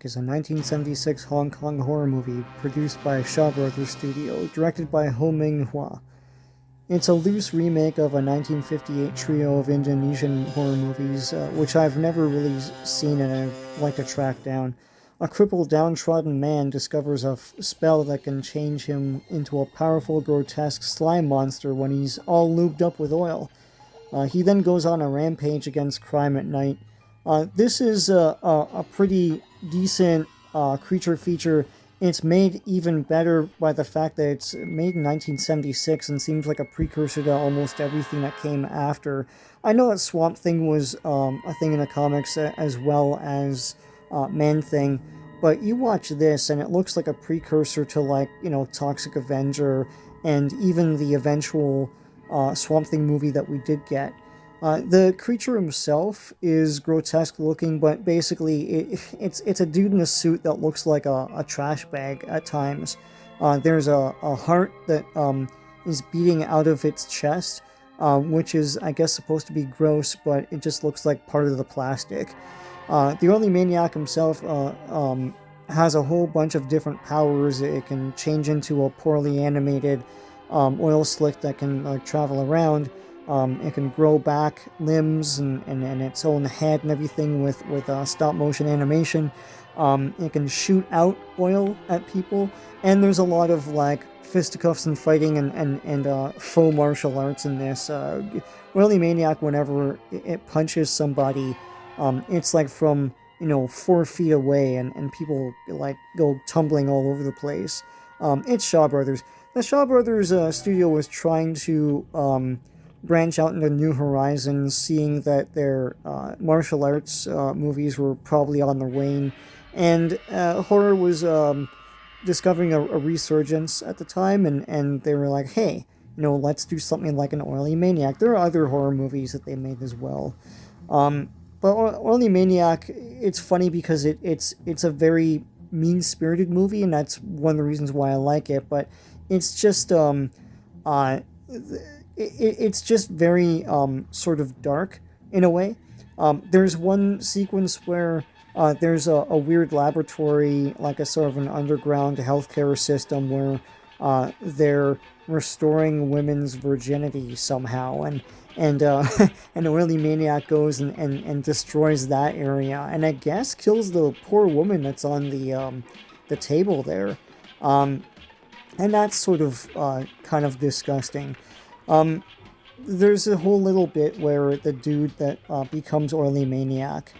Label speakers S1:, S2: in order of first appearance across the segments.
S1: Maniac is a 1976 Hong Kong horror movie produced by Shaw Brothers Studio, directed by Ho Ming Hua. It's a loose remake of a 1958 trio of Indonesian horror movies, which I've never really seen and I'd like to track down. A crippled, downtrodden man discovers a spell that can change him into a powerful, grotesque slime monster when he's all lubed up with oil. He then goes on a rampage against crime at night. This is a pretty decent creature feature. It's made even better by the fact that it's made in 1976 and seems like a precursor to almost everything that came after. I know that Swamp Thing was a thing in the comics as well as Man-Thing, but you watch this and it looks like a precursor to, like, you know, Toxic Avenger and even the eventual Swamp Thing movie that we did get. The creature himself is grotesque looking, but basically it's a dude in a suit that looks like a trash bag at times. There's a heart that is beating out of its chest, which is, I guess, supposed to be gross, but it just looks like part of the plastic. The Oily Maniac himself has a whole bunch of different powers. It can change into a poorly animated oil slick that can travel around. It can grow back limbs and its own head and everything with stop motion animation. It can shoot out oil at people, and there's a lot of like fisticuffs and fighting and faux martial arts in this. Oily Maniac, whenever it punches somebody, it's like from 4 feet away, and people like go tumbling all over the place. It's Shaw Brothers. The Shaw Brothers studio was trying to branch out into new horizons, seeing that their martial arts movies were probably on the wane, and horror was discovering a resurgence at the time, and they were like, hey, let's do something like an Oily Maniac. There are other horror movies that they made as well. But Oily Maniac, it's funny because it's a very mean-spirited movie, and that's one of the reasons why I like it, but it's just it's just very sort of dark in a way. There's one sequence where there's a weird laboratory, like a sort of an underground healthcare system where they're restoring women's virginity somehow, and an Oily Maniac goes and destroys that area, and I guess kills the poor woman that's on the table there. And that's sort of kind of disgusting. There's a whole little bit where the dude that becomes Oily Maniac,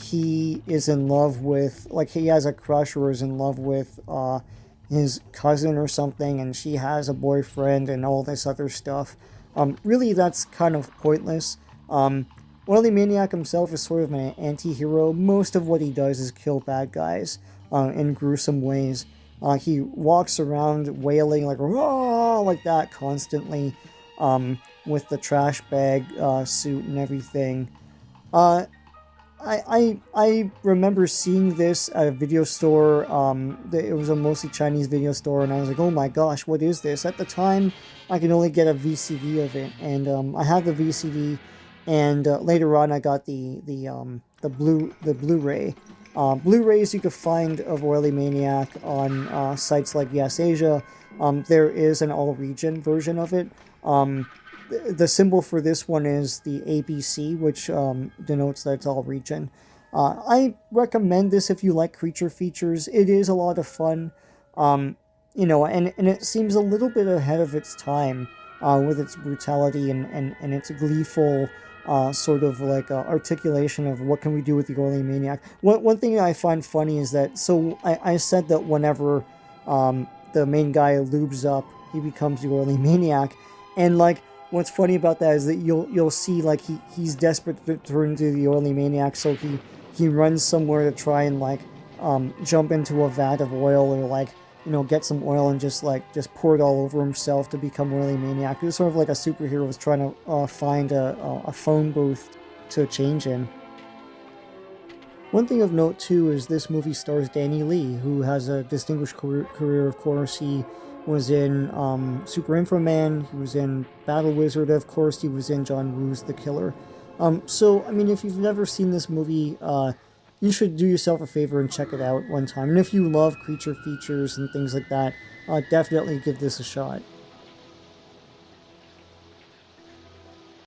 S1: he is in love with, like, he has a crush or is in love with his cousin or something, and she has a boyfriend and all this other stuff. Really, that's kind of pointless. Oily Maniac himself is sort of an anti-hero. Most of what he does is kill bad guys in gruesome ways. He walks around wailing like "Rah!" like that constantly, with the trash bag suit and everything. I remember seeing this at a video store. It was a mostly Chinese video store, and I was like, oh my gosh, what is this? At the time, I could only get a VCD of it, and I had the VCD, and later on I got the Blu-ray. Blu-rays you could find of Oily Maniac on sites like Yes Asia. There is an all-region version of it. The symbol for this one is the ABC, which denotes that it's all region. I recommend this if you like creature features. It is a lot of fun, and it seems a little bit ahead of its time with its brutality and its gleeful sort of like articulation of what can we do with the Oily Maniac. One thing that I find funny is that, so I said that whenever the main guy lubes up, he becomes the Oily Maniac, and like, what's funny about that is that you'll see like he's desperate to turn into the Oily Maniac, so he runs somewhere to try and like jump into a vat of oil, or like get some oil and just pour it all over himself to become Oily Maniac. It was sort of like a superhero was trying to find a phone booth to change in. One thing of note too is this movie stars Danny Lee, who has a distinguished career. Of course, he was in Super Inframan, he was in Battle Wizard, of course, he was in John Woo's The Killer. So, I mean, if you've never seen this movie, you should do yourself a favor and check it out one time. And if you love creature features and things like that, definitely give this a shot.